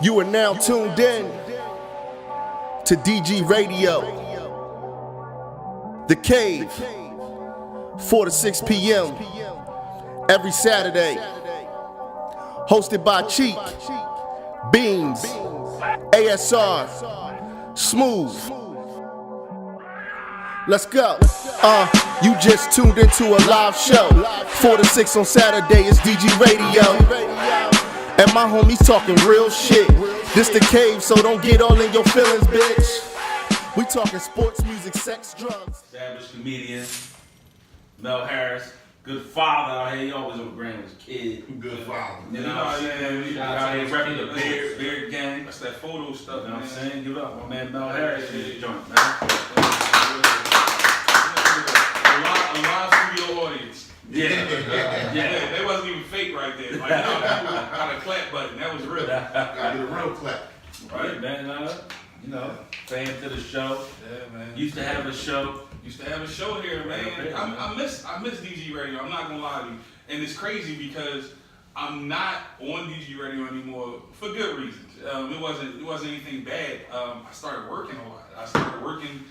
You are now tuned in to DG Radio, The Cave, 4 to 6 p.m. every Saturday. Hosted by Cheek, Beans, ASR, Smooth. Let's go. You just tuned into a live show. 4 to 6 on Saturday is DG Radio. And my homies talking real shit. This the Cave, so don't get all in your feelings, bitch. We talking sports, music, sex, drugs. Established comedian, Mel Harris. Good father out here. He always on the ground as a kid. Good father. You know what I'm saying? We out here repping the beard gang. That's that photo stuff, You know what I'm man. saying? Give it up, my man Mel Harris in the joint, man. A live studio audience. Yeah. They wasn't even fake right there. Like, got a clap button. That was real. Gotta get a real clap. Right, man. You know, fan to the show. Yeah, man. Used to have a show. Used to have a show here, man. I miss DG Radio. I'm not gonna lie to you, and it's crazy because I'm not on DG Radio anymore for good reasons. It wasn't anything bad. I started working a lot. I started working.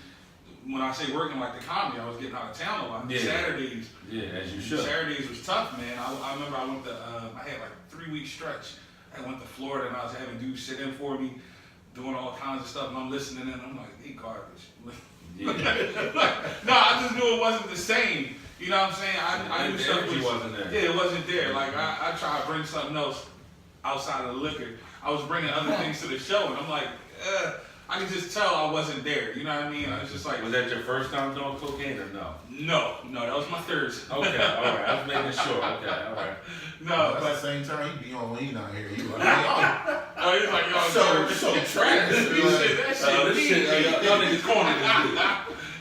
When I say working like the comedy, I was getting out of town a lot. Yeah. Saturdays. Yeah, as you should. Saturdays was tough, man. I remember I went to. I had like a 3-week stretch. I went to Florida and I was having dudes sit in for me, doing all kinds of stuff, and I'm listening and I'm like, they garbage. Yeah. No, I just knew it wasn't the same. You know what I'm saying? I knew The stuff energy wasn't there. Yeah, it wasn't there. Like I tried to bring something else outside of the liquor. I was bringing other things to the show, and I'm like, I could just tell I wasn't there. You know what I mean? I was just like, Was that your first time doing cocaine or no? No, that was my third. Okay, all right. I was making sure. Okay, all right. No, At but the same time, he be on lean out here. He like, oh, he's like, y'all so trash. He said that shit. This shit, y'all niggas corny this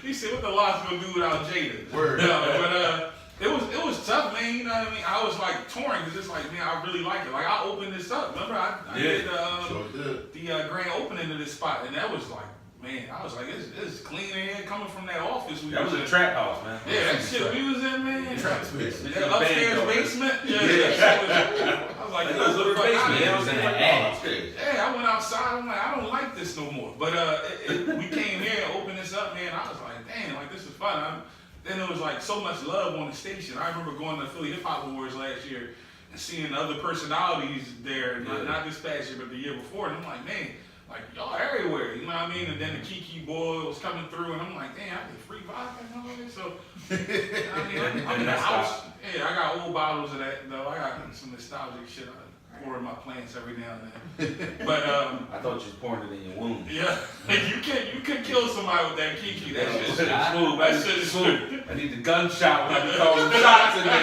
He said, what the Lost gonna do without Jada? Word. No, but it was tough, man. You know what I mean? I was like touring because it's like, man, I really like it. Like I opened this up. Remember, I did the grand opening of this spot, and that was like, man, I was like, it's clean in here coming from that office. That was a trap house, man. Yeah, that shit we was in, man. Trap space. That upstairs basement. Yeah. I was like, It was a little basement. It was in the attic. Yeah, I went outside. I'm like, I don't like this no more. But we came here and opened this up, man. I was like, damn, like this is fun. Then there was like so much love on the station. I remember going to Philly Hip Hop Awards last year and seeing other personalities there, not this past year, but the year before. And I'm like, man, like y'all everywhere, you know what I mean? And then the Kiki boy was coming through, and I'm like, damn, I get free vodka and all that. So, I mean, I'm in the house. Yeah, I got old bottles of that though. I got some nostalgic shit. I pour in my plants every now and then. But I thought you was pouring it in your wound. yeah, you can kill somebody with that Kiki. That shit Smooth. That shit is smooth. I need the gunshot when I be calling shots in there. I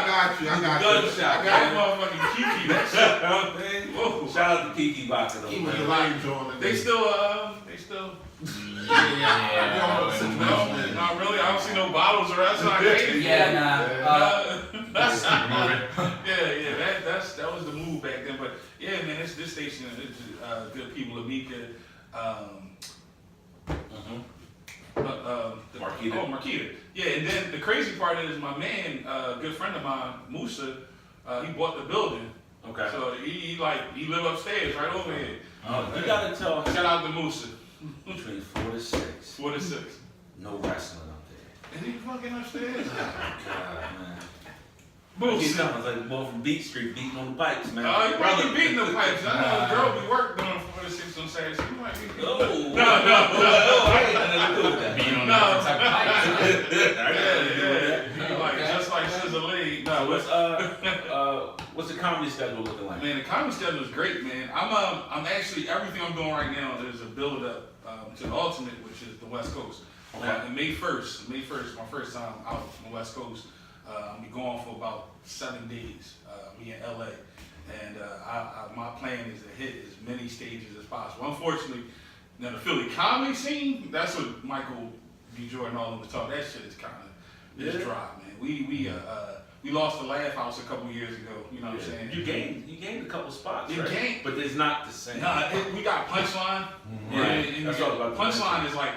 got you. Gunshot. I got motherfucking Kiki. That shit. Whoa. Shout out to Kiki vodka though. Keep man. your lines on. They still. Yeah. Not really. I don't see no bottles or that's not crazy. That was the move back then. But yeah, man, this station is good people. Amika, Marquita. Oh, Marquita. Yeah, and then the crazy part is my man, good friend of mine, Musa, he bought the building. Okay. So he live upstairs right over here. You gotta tell him. Shout out to Musa. Between 4 to 6. 4 to 6. No wrestling up there. Is he fucking upstairs? God, man. Musa. He sounds like the boy from Beat Street beating on the bikes, man. Oh, you might be beating the pipes. I know a girl be work doing 4 to 6 on Saturday. So you might be. No. No. I ain't nothing to do with that. Being on different type of pipes. Yeah. Like just like Sizzle Lee. No, What's the comedy schedule looking like? man, the comedy schedule is great, man. I'm actually everything I'm doing right now is a build up to the ultimate, which is the West Coast. Okay. And May 1st, my first time out on the West Coast. I'll be going for about 7 days. Me in LA, and my plan is to hit as many stages as possible. Unfortunately, now the Philly comedy scene, that's what Michael B. Jordan all of them was talking. That shit is kind of dry, man. We lost the Laugh House a couple years ago. You know what I'm saying? You gained a couple spots, You right? gained- But it's not the same. Nah, we got Punchline. Right. And That's all about the Punchline is like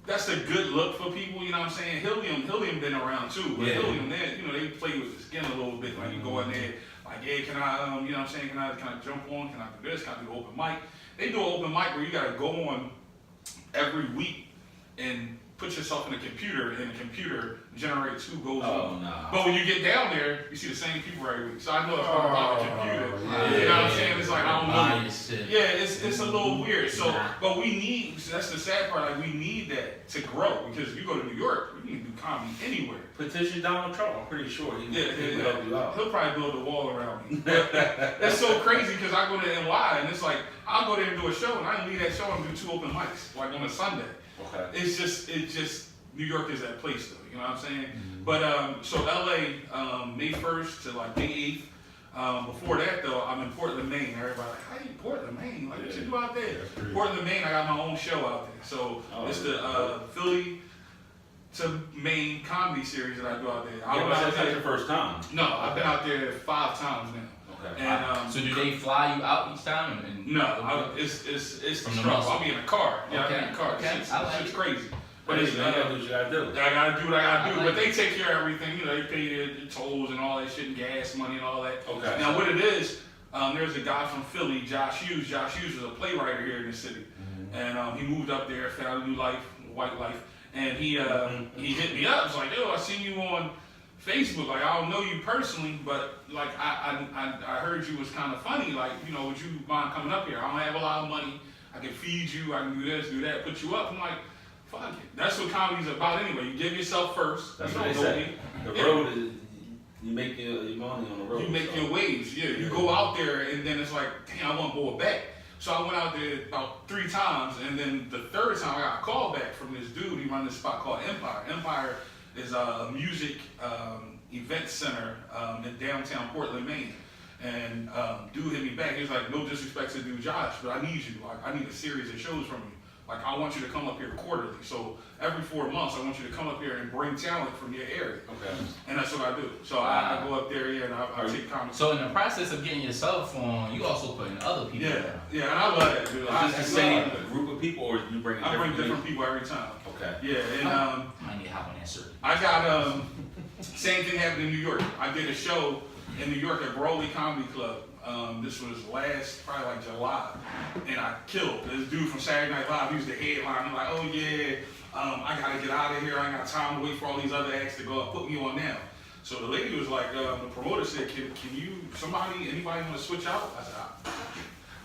that's a good look for people, you know what I'm saying? Helium been around too, but Yeah. Helium, they play with the skin a little bit. Like you go in there, Like, yeah, can I, you know what I'm saying? Can I jump on? Can I do this? Can I do open mic? They do an open mic where you gotta go on every week and put yourself in a computer, and the computer generates who goes on. Nah. But when you get down there, you see the same people every week. So I know it's not about the computer. Yeah. You know what I'm saying? It's like, I don't know. Shit. Yeah, it's a little weird. So, but we need, that's the sad part, like we need that to grow, because you go to New York, you can do comedy anywhere. Petition Donald Trump, I'm pretty sure he Yeah, will help you out. He'll probably build a wall around me. That's so crazy, because I go to NY and it's like, I'll go there and do a show and I leave that show and do 2 open mics, like on a Sunday. Okay. It's just, New York is that place though, you know what I'm saying? But, so LA, May 1st to like May 8th. Before that though, I'm in Portland, Maine. Everybody like, how you Portland, Maine? Like, what you do out there? Portland, Maine, I got my own show out there. So it's the Philly to Maine comedy series that I do out there. Yeah, but that's your first time. No, I've been out there 5 times now. Okay. And So do they fly you out each time? it's the From the struggle. muscle. I'll be in a car. Yeah, I'll be in a Okay, car. okay. It's crazy. But But it's you gotta do what you gotta do. I gotta do what I gotta do. I like But they take care of everything. You know, they pay your tolls and all that shit and gas money and all that. Okay. Now what it is, there's a guy from Philly, Josh Hughes. Josh Hughes is a playwright here in the city, and he moved up there, found a new life, white life, and he hit me up. It's like, yo, I seen you on Facebook. Like, I don't know you personally, but like I heard you was kind of funny. Like, you know, would you mind coming up here? I don't have a lot of money. I can feed you. I can do this, do that, put you up. I'm like, fuck it. That's what comedy's about anyway. You give yourself first. That's You what they don't know say. me. The Yeah. road is, you make your money on the road. You make so. your waves, yeah. You go out there and then it's like, damn, I want more back. So I went out there about 3 times, and then the 3rd time I got a call back from this dude. He runs this spot called Empire. Empire is a music event center in downtown Portland, Maine. And dude hit me back. He was like, no disrespect to dude Josh, but I need you. Like, I need a series of shows from you. Like, I want you to come up here quarterly. So every 4 months, I want you to come up here and bring talent from your area. Okay. And that's what I do. So I go up there, yeah, and I take comments. So in the process of getting yourself on, you also putting other people Yeah, on. yeah, and I love that, dude. Is this the same group of people, or you bring I bring different people every time. Okay. Yeah, and I might need to hop on that shirt. I got same thing happened in New York. I did a show in New York at Broadway Comedy Club. This was probably like July, and I killed this dude from Saturday Night Live. He was the headline. I'm like, oh yeah, I gotta get out of here. I ain't got time to wait for all these other acts to go up. Put me on now. So the lady was like, the promoter said, can you, anybody want to switch out? I said,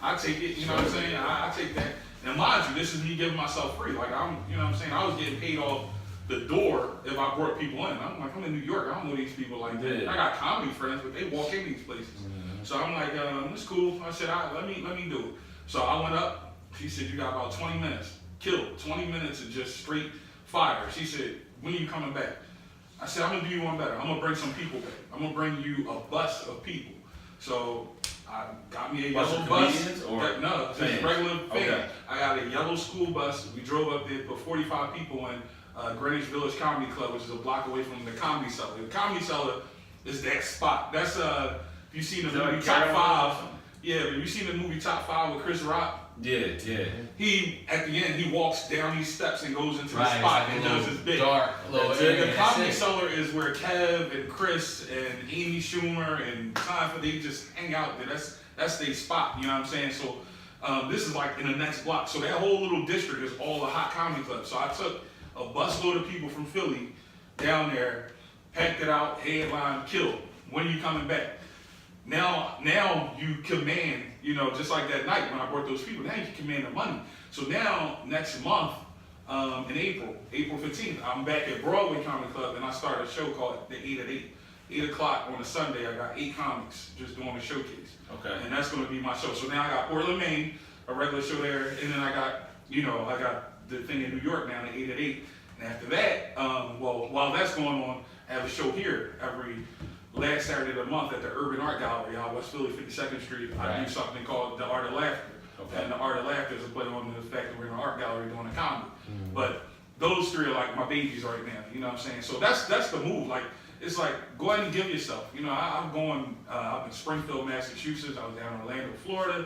I take it. You know what I'm saying? I take that. And mind you, this is me giving myself free. Like, you know what I'm saying? I was getting paid off the door if I brought people in. I'm like, I'm in New York. I don't know these people like that. Yeah. I got comedy friends, but they walk in these places. So I'm like, it's cool. I said, let me do it. So I went up. She said, you got about 20 minutes. Killed. 20 minutes of just straight fire. She said, when are you coming back? I said, I'm gonna do you one better. I'm gonna bring some people back. I'm gonna bring you a bus of people. So I got me a Bus yellow of bus. comedians or No, just fans? regular fans. Okay. I got a yellow school bus. We drove up there, put 45 people in Greenwich Village Comedy Club, which is a block away from the Comedy Cellar. The Comedy Cellar is that spot. That's you seen the Is that movie like Top Carolina or 5? something? Yeah, but you seen the movie Top 5 with Chris Rock? Yeah. He at the end he walks down these steps and goes into the Right, spot it's and like a does his bit. dark little That's area. The That's Comedy it. Cellar is where Kev and Chris and Amy Schumer and Seinfeld, they just hang out there. That's their spot, you know what I'm saying? So this is like in the next block. So that whole little district is all a hot comedy club. So I took a busload of people from Philly down there, packed it out, headline, killed. When are you coming back? Now you command, you know, just like that night when I brought those people, now you command the money. So now, next month, in April 15th, I'm back at Broadway Comedy Club and I started a show called The 8 at 8. 8 o'clock on a Sunday, I got 8 comics just doing a showcase. Okay. And that's gonna be my show. So now I got Portland, Maine, a regular show there, and then I got the thing in New York now, The 8 at 8. And after that, while that's going on, I have a show here every last Saturday of the month at the Urban Art Gallery out West Philly, 52nd Street. I do Right. something called The Art of Laughter. Okay. And The Art of Laughter is a play on the fact that we're in an art gallery doing a comedy. But those 3 are like my babies right now, you know what I'm saying? So that's the move. Like, it's like, go ahead and give yourself. You know, I'm going up in Springfield, Massachusetts. I was down in Orlando, Florida.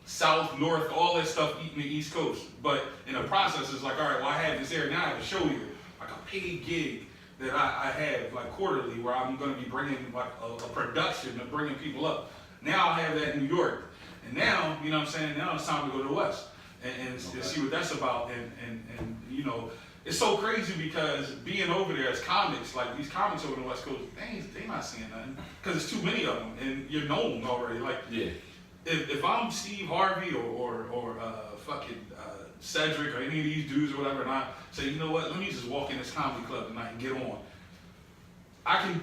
South, North, all that stuff eating the East Coast. But in the process, it's like, all right, well, I have this area, now I have a show here, like a paid gig that I have like quarterly where I'm going to be bringing like a production and bringing people up. Now I have that in New York, and now you know what I'm saying. Now it's time to go to the West and see what that's about. And you know, it's so crazy because being over there as comics, like these comics over in the West Coast, they not seeing nothing because there's too many of them, and you're known already. Like if I'm Steve Harvey or fucking Cedric or any of these dudes or whatever, and I say, you know what, let me just walk in this comedy club tonight and get on.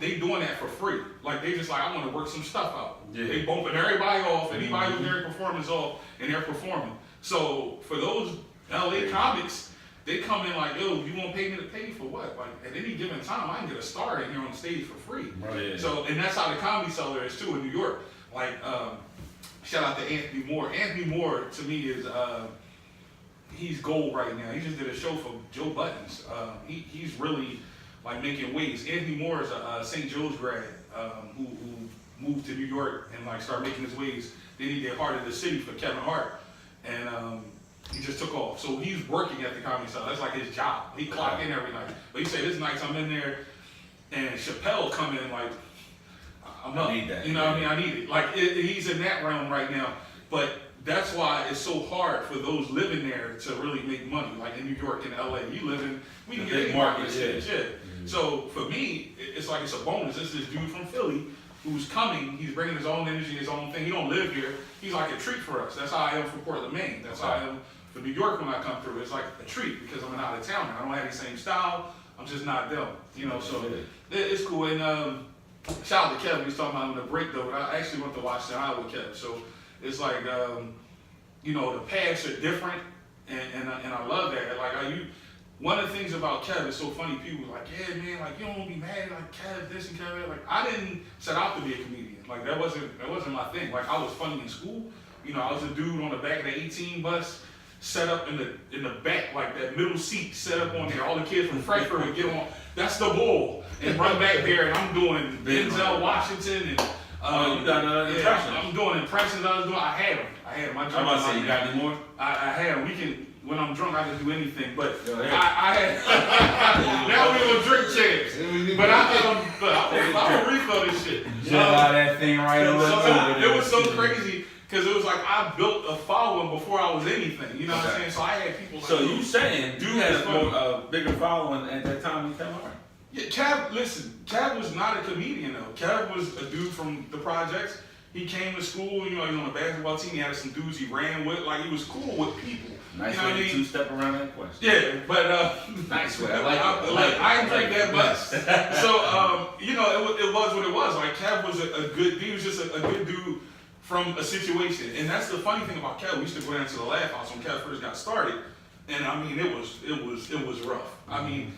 They doing that for free. Like they just like, I want to work some stuff out. Yeah. They bumping everybody off, anybody who's there performing is off, and they're performing. So for those LA comics, they come in like, yo, you won't pay me to pay for what? Like at any given time, I can get a star in here on stage for free. Right. Yeah. So, and that's how the Comedy Cellar is too in New York. Like, shout out to Anthony Moore. Anthony Moore to me is, he's gold right now. He just did a show for Joe Buttons. He's really like making waves. Anthony Moore is a St. Joe's grad who moved to New York and like started making his waves. Then he did Heart of the City for Kevin Hart, and he just took off. So he's working at the Comedy Cellar. That's like his job. He clock in every night. But he said this nights I'm in there, and Chappelle come in like I'm up. I need that. You know what I mean? I need it. Like he's in that realm right now, but. That's why it's so hard for those living there to really make money. Like in New York and LA, we can get any market. Yeah. So for me, it's like it's a bonus. This is this dude from Philly who's coming. He's bringing his own energy, his own thing. He don't live here. He's like a treat for us. That's how I am for Portland, Maine. That's how I am for New York when I come through. It's like a treat because I'm an out of towner. I don't have the same style. I'm just not them. You know, so it's cool. And shout out to Kevin. He was talking about on the break though. But I actually went to watch the Iowa Kevin. So. It's like, you know, the paths are different, and I love that. Like, one of the things about Kev is so funny. People are like, yeah, man, like you don't want to be mad, like Kev this and Kev that. Like, I didn't set out to be a comedian. Like that wasn't my thing. Like I was funny in school. You know, I was a dude on the back of the 18 bus, set up in the back, like that middle seat, set up on there. All the kids from Frankfurt would get on. That's the bull and run back there, and I'm doing Denzel Washington and. You got impressions. I'm doing impressions. I had them. I'm about to say, you got any more? I had them. When I'm drunk, I can do anything. But I had. Now we gonna drink champs. But I will refill this shit. That thing right over. It was so crazy because it was like I built a following before I was anything. You know what I'm saying? So I had people. Like, so you saying you had a bigger following at that time you came around? Yeah, Kev was not a comedian though. Kev was a dude from the projects. He came to school, you know, he was on a basketball team. He had some dudes he ran with. Like, he was cool with people. Nice you know way to two-step around that question. Yeah, but nice way. I didn't drink that much. So, you know, it was what it was. Like, Kev was he was just a good dude from a situation. And that's the funny thing about Kev. We used to go down to the Laugh House when Kev first got started. And I mean, it was rough. I mean,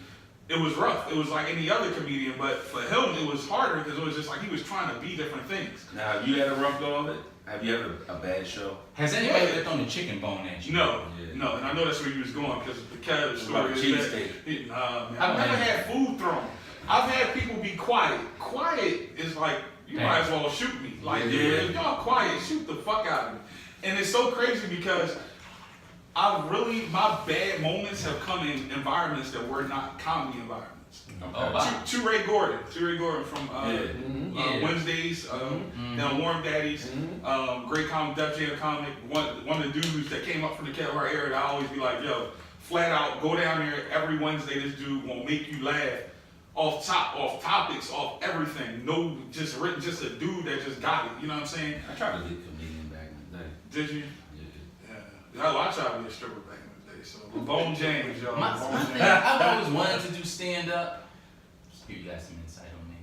it was rough. It was like any other comedian, but for him, it was harder because it was just like he was trying to be different things. Now, have you had a rough go of it? Have you had a bad show? Has anybody ever thrown a chicken bone at you? No, no, and I know that's where you was going because the Kev story is that. Nah, man, I've never had food thrown. I've had people be quiet. Quiet is like, you might as well shoot me. Like, if y'all quiet, shoot the fuck out of me. And it's so crazy because my bad moments have come in environments that were not comedy environments. Ray Gordon from Wednesdays, now Warm Daddies, great comic, Def Jam comic. One of the dudes that came up from the Kevin Hart area, I always be like, yo, flat out, go down there every Wednesday. This dude won't make you laugh off topics, off everything. No, just a dude that just got it. You know what I'm saying? I tried to be a comedian back in the day. Did you? I tried to be a stripper back in the day, so Bone James, y'all. My thing, I've always wanted to do stand up. Just give you guys some insight on me.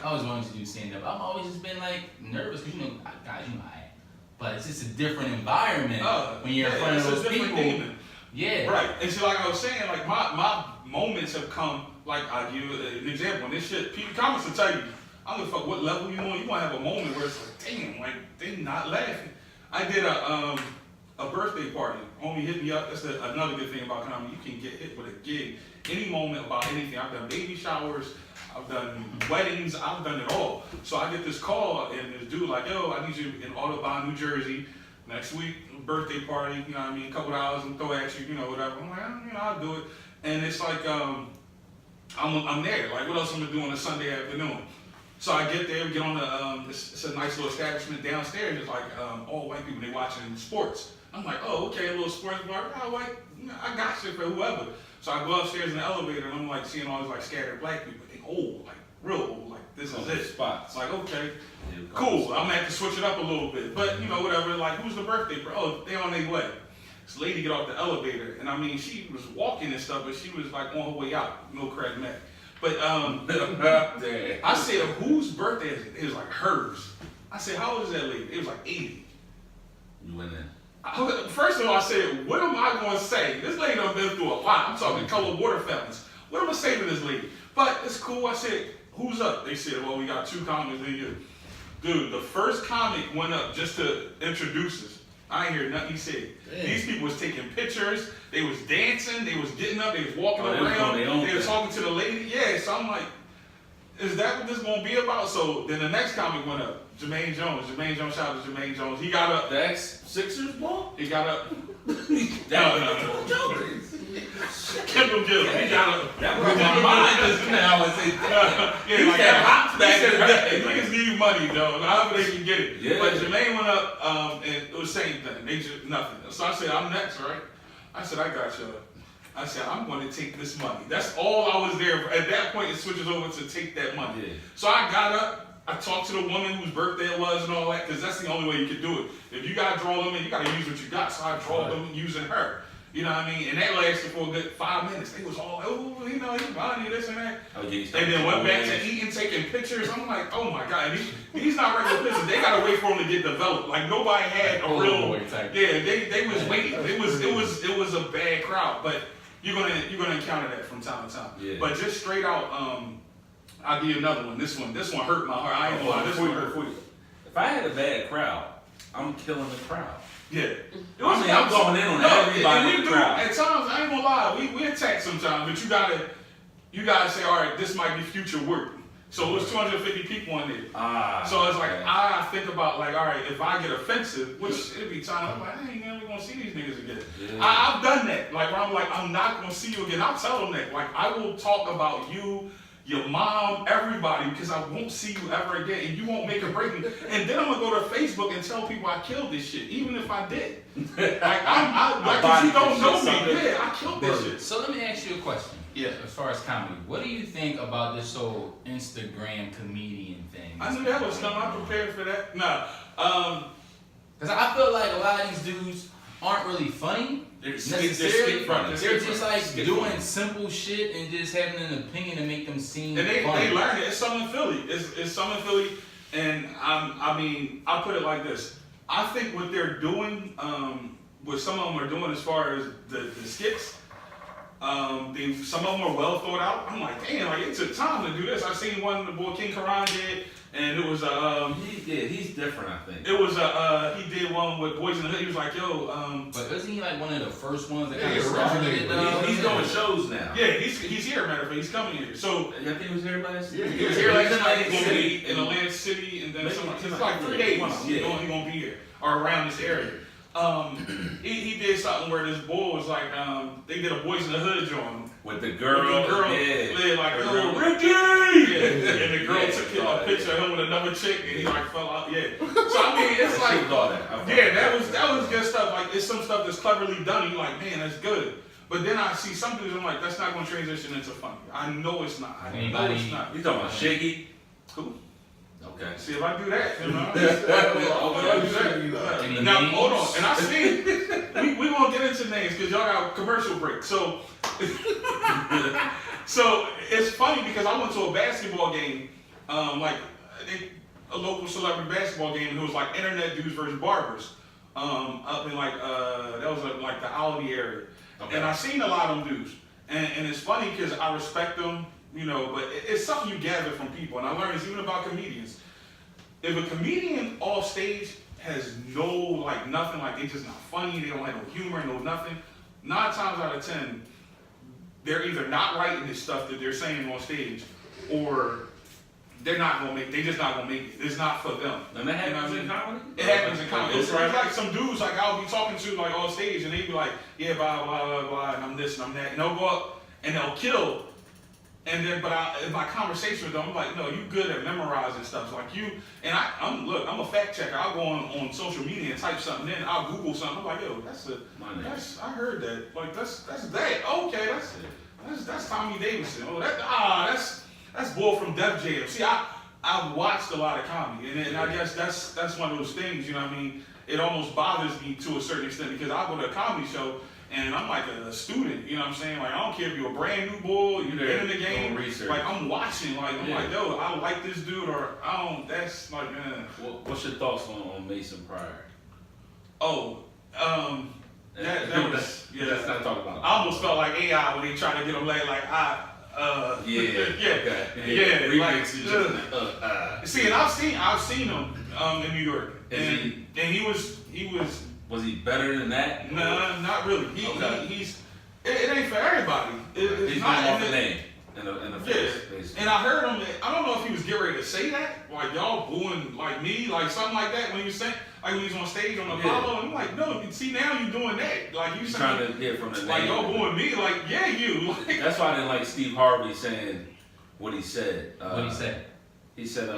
I always wanted to do stand up. I've always just been like nervous because guys, I act. But it's just a different environment when you're in front of those people. Demon. Yeah. Right. And so like I was saying, like my moments have come. Like I give you an example. And this shit, people comments will tell you, I don't give a fuck what level you on. You want to have a moment where it's like, damn, like they not laughing. I did a birthday party. Homie hit me up. That's another good thing about comedy. You can get hit with a gig any moment about anything. I've done baby showers. I've done weddings. I've done it all. So I get this call and this dude like, yo, I need you in Audubon, New Jersey next week. Birthday party. You know what I mean? A couple $, and throw at you. You know whatever. I'm like, I'll do it. And it's like I'm there. Like, what else am I gonna do on a Sunday afternoon? So I get there, we get on the, it's a nice little establishment downstairs. It's like all white people, they watching sports. I'm like, oh, okay, a little sports bar. Oh, white, I got shit for whoever. So I go upstairs in the elevator and I'm like seeing all these like scattered black people. They old, like real old, like this is it. Spots. It's like, okay, cool. I'm gonna have to switch it up a little bit. But you know, whatever, like who's the birthday, bro? Oh, they on their way. This lady get off the elevator and I mean, she was walking and stuff, but she was like on her way out. No crack neck. But I said, whose birthday is it? It was like hers. I said, how old is that lady? It was like 80. You went in. First of all, I said, what am I going to say? This lady done been through a lot. I'm talking colored water fountains. What am I going to say to this lady? But it's cool. I said, who's up? They said, well, we got 2 comics in you. Dude, the first comic went up just to introduce us. I ain't hear nothing he said. Damn. These people was taking pictures. They was dancing. They was getting up. They was walking around. They was talking to the lady. Yeah, so I'm like, is that what this going to be about? So then the next comic went up. Jermaine Jones. Jermaine Jones, shout out to Jermaine Jones. He got up. The ex-Sixers ball? He got up. No. Kendall Gill. He got up. That was my mind just now. I say, yeah, like that hops back in the day. Niggas need money, though. However they can get it. Yeah. But Jermaine went up, and it was the same thing. They just nothing. So I said, I'm next, right? I said, I got you. I said, I'm going to take this money. That's all I was there for. At that point, it switches over to take that money. Yeah. So I got up. I talked to the woman whose birthday it was and all that, because that's the only way you can do it. If you got to draw them in, you got to use what you got. So I draw them using her. You know what I mean? And that lasted for a good 5 minutes. They was all, oh, you know, he's buying you this and that. Oh, yeah, and then went back to eating, taking pictures. I'm like, oh my God. These not regular pictures. They got to wait for them to get developed. Like nobody had a real, they was waiting. It was a bad crowd. But you're gonna encounter that from time to time. Yeah. But just straight out, I'll give you another one. This one hurt my heart. I ain't gonna lie. This one hurt. If I had a bad crowd, I'm killing the crowd. Yeah. I'm going in on everybody in the crowd. At times, I ain't gonna lie, we attack sometimes, but you gotta say, all right, this might be future work. So it was 250 people in there. So it's like, I think about like, all right, if I get offensive, which it'd be time, I'm like, I ain't never gonna see these niggas again. Yeah. I've done that. Like, where I'm like, I'm not gonna see you again. I'll tell them that. Like, I will talk about you, your mom, everybody, because I won't see you ever again, and you won't make a break. And then I'm gonna go to Facebook and tell people I killed this shit, even if I did. Cause you don't know me. Yeah, I killed this shit. So let me ask you a question. Yeah. As far as comedy, what do you think about this whole Instagram comedian thing? I knew that was coming. I'm prepared for that. Nah. Cause I feel like a lot of these dudes aren't really funny. They're just like doing simple shit and just having an opinion to make them seem and they funny. learn it. It's something in Philly. It's something in Philly. And I mean, I'll put it like this. I think what they're doing, what some of them are doing as far as the skits, some of them are well thought out. I'm like, damn, like it took time to do this. I seen one the boy King Karan did, and it was he's different, I think. It was he did one with Boys in the Hood. He was like, yo, but isn't he like one of the first ones that kind of started it? He's doing shows now. Yeah, he's here, matter of fact, he's coming here. So I think he was here last year. He was here last night. He's gonna be in Atlantic City, and then it's like 3 days. He's gonna be here or around this area. He did something where this boy was like, they did a Boys in the Hood joint with the girl, yeah, like oh, Ricky, yeah. And the girl took a picture of him with another chick, and he like fell out, yeah. So I mean, it's like, that was good stuff. Like it's some stuff that's cleverly done. And you're like, man, that's good. But then I see some dudes, I'm like, that's not gonna transition into funny. I know it's not. I know it's not. You talking about Shaky? Who? Okay. See if I do that, you know. Now hold on, and I see we won't get into names because y'all got a commercial break. So, so it's funny because I went to a basketball game, a local celebrity basketball game, and it was like internet dudes versus barbers, up in like that was like the Aldi area, and I seen a lot of them dudes, and it's funny because I respect them. You know, but it's something you gather from people, and I learned it's even about comedians. If a comedian off stage has no nothing, like they just not funny, they don't have no humor, no nothing, 9 times out of 10, they're either not writing this stuff that they're saying on stage, or they're not gonna make. They just not gonna make it. It's not for them. And that happens in comedy. It happens in comedy. It's like some dudes like I'll be talking to like on stage, and they be like, yeah, blah blah blah blah, and I'm this and I'm that, and they'll go up and they'll kill. And then, but in my conversation with them, I'm like, no, you good at memorizing stuff. So like you, and I'm a fact checker. I'll go on social media and type something in. I'll Google something. I'm like, yo, I heard that. Like that's that. Okay, that's Tommy Davidson. Oh, that's Bull from Def Jam. See, I've watched a lot of comedy, and I guess that's one of those things. You know what I mean? It almost bothers me to a certain extent because I go to a comedy show. And I'm like a student, you know what I'm saying? Like, I don't care if you're a brand new bull, you've been in the game. Like, I'm watching, like, I'm like, yo, I like this dude, or I don't, that's like, man. What's your thoughts on Mason Pryor? Oh, that was, yeah. Let's not talk about it. I almost felt like AI when they tried to get him like See, and I've seen him in New York. And he was. Was he better than that? Nah, not really. It ain't for everybody. He's not off the name in the face. Yeah. And I heard him. I don't know if he was getting ready to say that, like y'all booing like me, like something like that when he was saying, like when he was on stage on Apollo. And I'm like, no, see now you doing that, like you trying to get from the like name. y'all booing me, like yeah you. Like, that's why I didn't like Steve Harvey saying what he said. What he said? He said,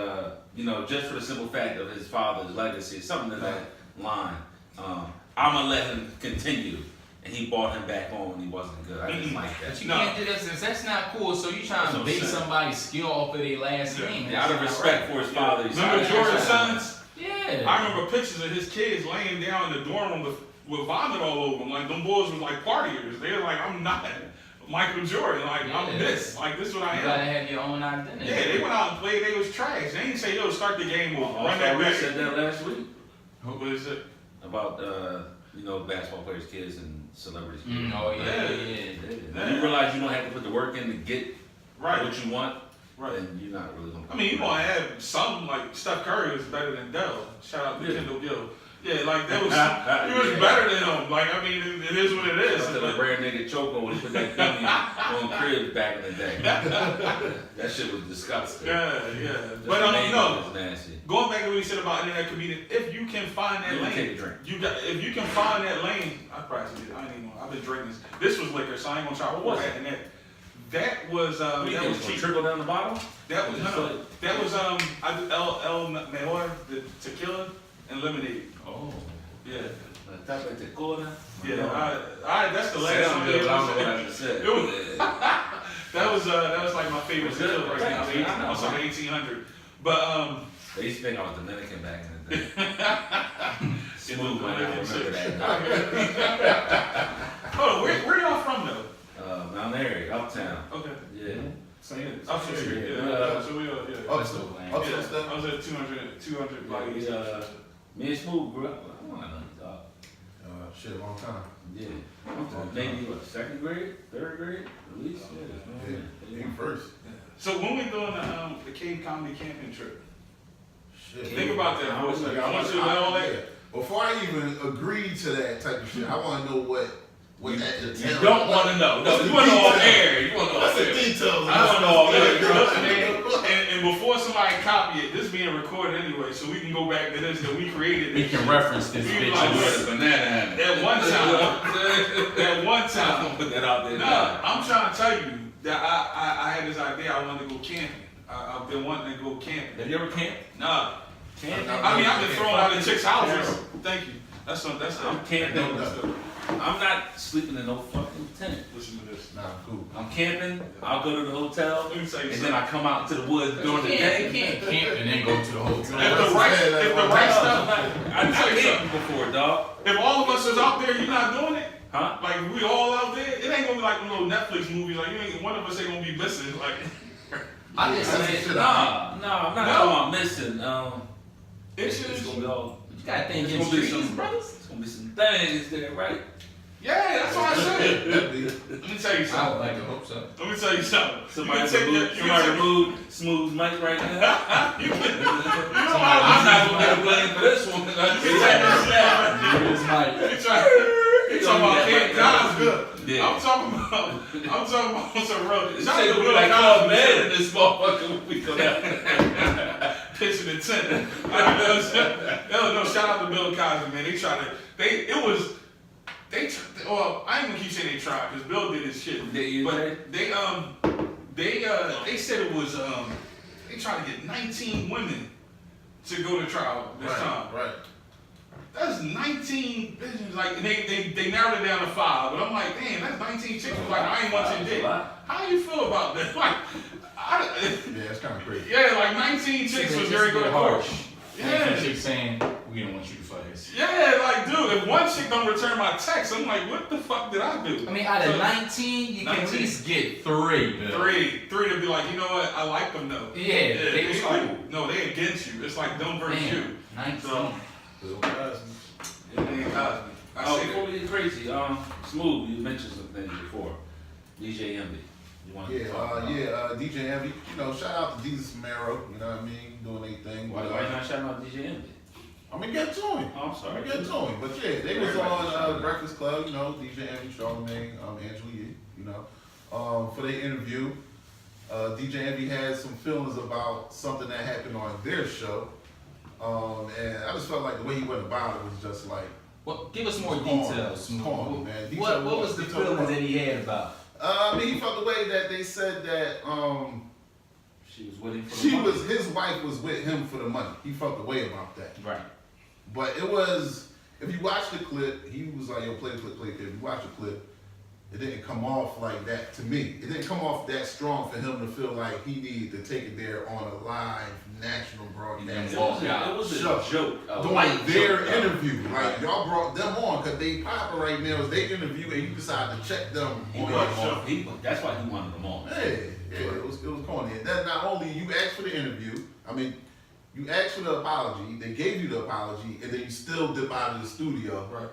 just for the simple fact of his father's legacy, something to that line. I'm gonna let him continue, and he brought him back on when he wasn't good. I didn't like that. But you can't do that since that's not cool. So you trying to base somebody's skill off of their last name? Yeah, out of respect for his father. Remember Jordan's sons? Yeah. I remember pictures of his kids laying down in the dorm room with vomit all over them. Like them boys was like partiers. They were like, I'm not Michael Jordan. Like I'm this. Like this is what I am. You gotta have your own identity. Yeah, they went out and played. They was trash. They didn't say, yo, start the game with run that back. said that last week. What is it? About basketball players' kids and celebrities' kids. Yeah. You realize you don't have to put the work in to get what you want, right? And you're not really gonna. I mean, you gonna have some like Steph Curry was better than Dell. Shout out to Kendall Gill. Yeah, like that was he was better than him. Like I mean, it is what it is. Until the brand nigga choke when he put that dummy on crib back in the day. That shit was disgusting. Yeah. But going back to what he said about internet comedian, if you can find that lane, take a drink. If you can find that lane, I probably did. I ain't even know. I've been drinking this. This was liquor, so I ain't gonna try to pour that in that. That was that was cheap. Trickle down the bottom. That was I did El Mejor, the tequila and lemonade. Oh. Yeah. Tapa tequila. Yeah. That's the last song. That was like my favorite tequila right now. I was on 1800. But they used to think I was Dominican back in the day. Smooth when I remember that. Hold on, where y'all from though? Mount Airy, uptown. Okay. Yeah. Same. Uptown Street. So we are. Yeah. Uptown. I was at 200 like me and Smooth grew up. I don't know nothing, dog. Shit, a long time. Yeah. Maybe what, second grade, third grade, at least. Yeah. First. So when we doing the Cave Comedy camping trip? Shit. Think about that. I want you to know all that. Before I even agree to that type of shit, I want to know what you don't want to know. No, you want to know all air. You want to know all air. Details. I want to know all air. And before somebody copy it, this being recorded anyway, so we can go back to this that we created. We can reference this bitch. Like, banana. At one time. I'm put that out there. Nah, I'm trying to tell you that I had this idea. I wanted to go camping. I've been wanting to go camping. Have you ever camped? Nah. Camping? I mean, I've been thrown out of chicks' houses. Thank you. I'm camping. I'm not sleeping in no fucking tent. Listen to this. Nah, cool. I'm camping. I'll go to the hotel, Let me tell you and something. then I come out into the woods during the day. You can't camp and then go to the hotel. If the right stuff, I camped before, dog. if all of us is out there, you're not doing it. Huh? Like we all out there, it ain't gonna be like one of those Netflix movies. Like one of us ain't gonna be missing. Like I just said, Nah, I'm not talking about missing. it's gonna be all. you gotta think It's in gonna be streets, some brothers. It's gonna be some things there, right? yeah, that's what I said. Let me tell you I would something. like to hope so. Let me tell you something. Somebody remove Smooth's mic right now. You know I'm not gonna get blamed for this one. You talking about Camp Cosby? Yeah. I'm talking about some real. This Shout out shit to will be Bill like Cosby. Club Med in this motherfucker when we come out. Pitching the tent. No, shout out to Bill Cosby, man. Well, I ain't gonna keep saying they tried because Bill did his shit. Did you? But They said it was they tried to get 19 women to go to trial this time. Right. That's 19 bitches. Like they narrowed it down to 5, but I'm like, damn, that's 19 chicks. Like I ain't want your dick. How do you feel about that? Like, Yeah, it's kind of crazy. yeah, like 19 chicks was very good. Harsh. Yeah. Chicks saying we don't want you to fuck us. Yeah, like dude, if one chick don't return my text, I'm like, what the fuck did I do? I mean, out of 19, you can at least get 3, Bill. Three to be like, you know what? I like them though. Yeah, they was like, cool. no, they against you. It's like them versus you. 19. So, Bill Cosby. Before we get crazy, Smooth, you mentioned some things before. DJ Envy. You want to talk about? DJ Envy. You know, shout out to Jesus Samaro. You know what I mean? Doing their thing. Why you not shouting out DJ Envy? I'm gonna get to him. Oh, I'm sorry. I'm gonna get to him. But yeah, they was on Breakfast Club. You know, DJ Envy, Charlamagne, Angela Yee. You know, for their interview, DJ Envy had some feelings about something that happened on their show. And I just felt like the way he went about it was just like. Well, give us more details. Corny, man. What was the feelings that he had about? I mean, he felt the way that they said that She was with him for the money. his wife was with him for the money. He felt the way about that. Right. But it was, if you watch the clip, he was like, yo, play the clip. If you watch the clip, it didn't come off like that to me. It didn't come off that strong for him to feel like he needed to take it there on a live national broadcast. It was a joke. Doing their interview. Like, y'all brought them on because they popping right now. It's their interview and you decided to check them on your show. That's why he wanted them on. Yeah, it was corny. And then not only you asked for the interview, I mean, you asked for the apology, they gave you the apology, and then you still dip out of the studio. Right.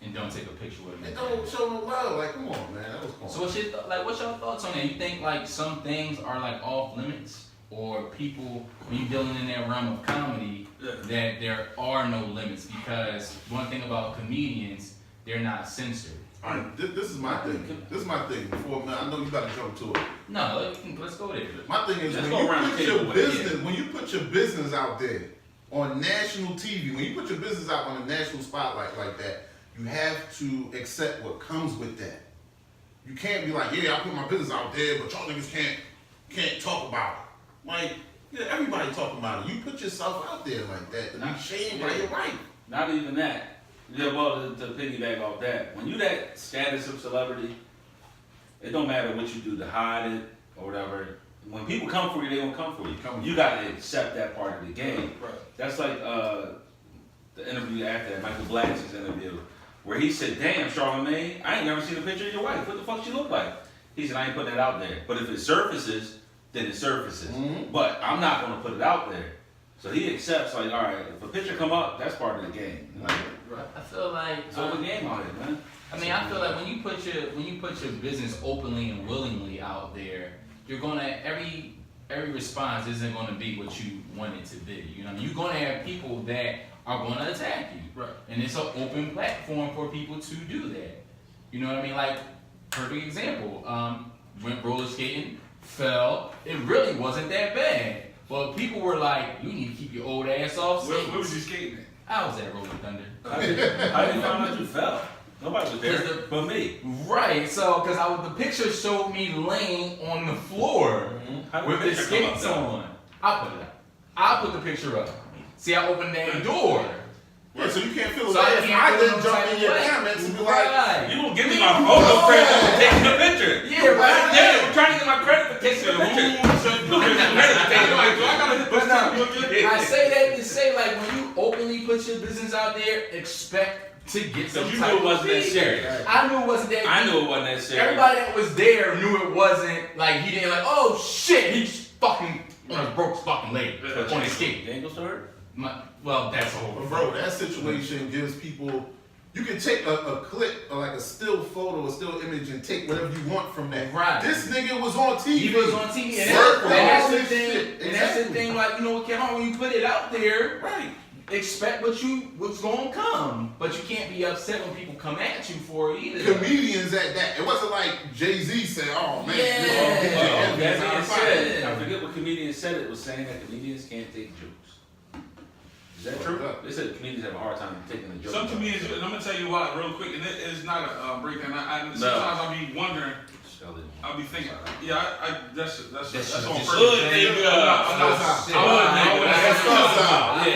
And don't take a picture with him. And don't show no love. Like, come on, man, that was corny. So what's your thoughts on that? You think like some things are like off limits, or people when you're dealing in that realm of comedy that there are no limits? Because one thing about comedians, they're not censored. All right, this is my thing. This is my thing. Before, man, I know you got to jump to it. No, let's go there. My thing is Let's when go around you the put table your with it, business, when you put your business out there on national TV, when you put your business out on a national spotlight like that, you have to accept what comes with that. You can't be like, yeah, I put my business out there, but y'all niggas can't talk about it. Like, yeah, everybody talking about it. You put yourself out there like that to be shamed by your wife. Not even that. Yeah, well, to piggyback off that, when you that status of celebrity, it don't matter what you do to hide it or whatever. When people come for you, they gonna come for you. You gotta accept that part of the game. Right. That's like the interview after that, Michael Blackson's interview, where he said, "Damn, Charlamagne, I ain't never seen a picture of your wife. What the fuck she look like?" He said, "I ain't putting that out there. But if it surfaces, then it surfaces. Mm-hmm. But I'm not gonna put it out there." So he accepts, like, all right, if a picture come up, that's part of the game. Like, I feel like it's all the game out here, man. I mean, I feel like when you put your business openly and willingly out there, you're gonna every response isn't gonna be what you want it to be. You know, you're gonna have people that are gonna attack you, Right. and it's an open platform for people to do that. You know what I mean? Like, perfect example. Went roller skating, fell. It really wasn't that bad, but people were like, "You need to keep your old ass off." Where was you skating at? I was at Rolling Thunder. How did you find out you fell? Nobody was there but me. Right, so because the picture showed me laying on the floor with the skates on. I'll put it up. I'll put the picture up. See, I opened that door. Yeah, so you can't feel So bad. I didn't feel jump some in your type of comments and be way. like, Right. You gonna give me my photo credit for taking the picture? Yeah, right. Yeah, I'm trying to get my credit for taking the picture. I say that to say, like, when you openly put your business out there, expect to get some You type knew it of wasn't that feedback. serious. I knew it wasn't that. I knew it wasn't that serious. Everybody that was there knew it wasn't like he didn't like. Oh shit, he's fucking broke his fucking leg on his skate. The ankle hurt? Well, that's a whole. But bro, that situation gives people. You can take a clip or like a still photo, a still image, and take whatever you want from that. Right. This nigga was on TV. He was on TV, and Work that's all the this thing. shit. And that's the thing. Like, you know what, Kevin, when you put it out there, Right. expect what's gonna come, but you can't be upset when people come at you for it either. Comedians at that. It wasn't like Jay-Z said, "Oh man, Yeah. That being Yeah. said, I forget what comedian said it was saying that comedians can't take jokes. Is that true? They said comedians have a hard time taking the joke. Some comedians, and I'm gonna tell you why real quick, and it is not a breakdown. Sometimes I be wondering Shelly. I'll be thinking, yeah, that's on just purpose. Good nigga.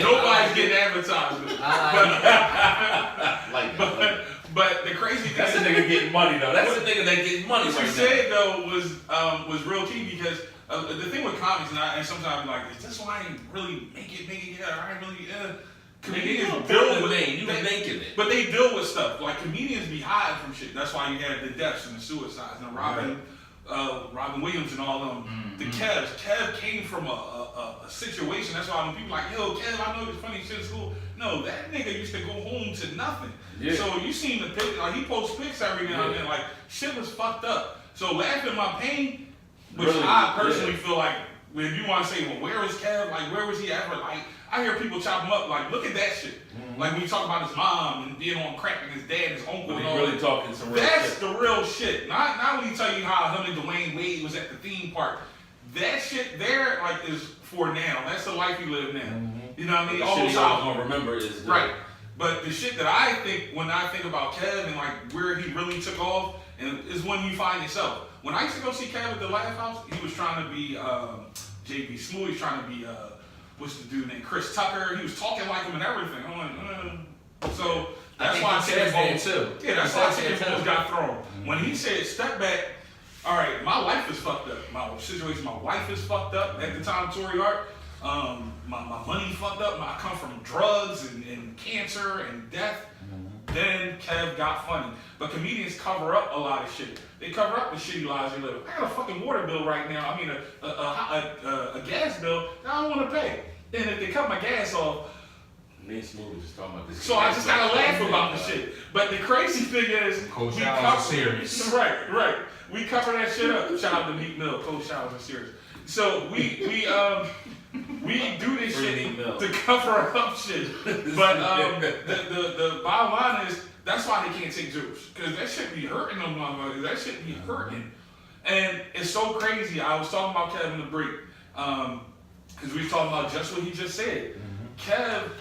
Nobody's getting advertisement. But the crazy thing That's a nigga getting money though. That's a nigga that getting money. What you said though was real key because the thing with comics and sometimes I'm like, is this why I ain't really make it? Yeah, I ain't really. Comedians deal with you making it, but they deal with stuff like comedians be hiding from shit. That's why you have the deaths and the suicides and Robin Williams and all of them. The Kev came from a situation. That's why when people like, yo, Kev, I know this funny shit in school. No, that nigga used to go home to nothing. Yeah. So you seen the pic, like he posts pics every now and then, like shit was fucked up. So Laugh at My Pain, which really, I personally feel like, if you want to say, well, where is Kev? Like, where was he ever? Like, I hear people chop him up, like, look at that shit. Like when you talk about his mom and being on crack and his dad and his uncle and all really talking some real that's shit. The real shit. Not when he tell you how him and Dwayne Wade was at the theme park. That shit there, like, is for now. That's the life you live now. You know what I mean? The shit y'all gonna remember is right. But the shit that I think when I think about Kev and like where he really took off, and is when you find yourself. When I used to go see Kev at the Laugh House, he was trying to be J.B. Smoove. He was trying to be what's the dude named Chris Tucker. He was talking like him and everything. I'm like, so that's why I said too. Yeah, that's why I said balls got thrown. When he said step back, all right, my life is fucked up. My situation, my wife is fucked up. At the time, Tory Hart, my money fucked up. I come from drugs and cancer and death. Then Kev got funny. But comedians cover up a lot of shit. They cover up the shitty lives they live. I got a fucking water bill right now. I mean, a gas bill that I don't want to pay. And if they cut my gas off, me and Smooth was just talking about this. So I just gotta laugh about the shit. But the crazy thing is, Cold Showers are serious. Right. We cover that shit up. Shout out to Meek Mill. Cold Showers are serious. So we do this shit to cover up shit. But the bottom line is that's why they can't take jokes, because that shit be hurting them motherfuckers. That shit be hurting. And it's so crazy. I was talking about Kev in the break, because we was talking about just what he just said. Kev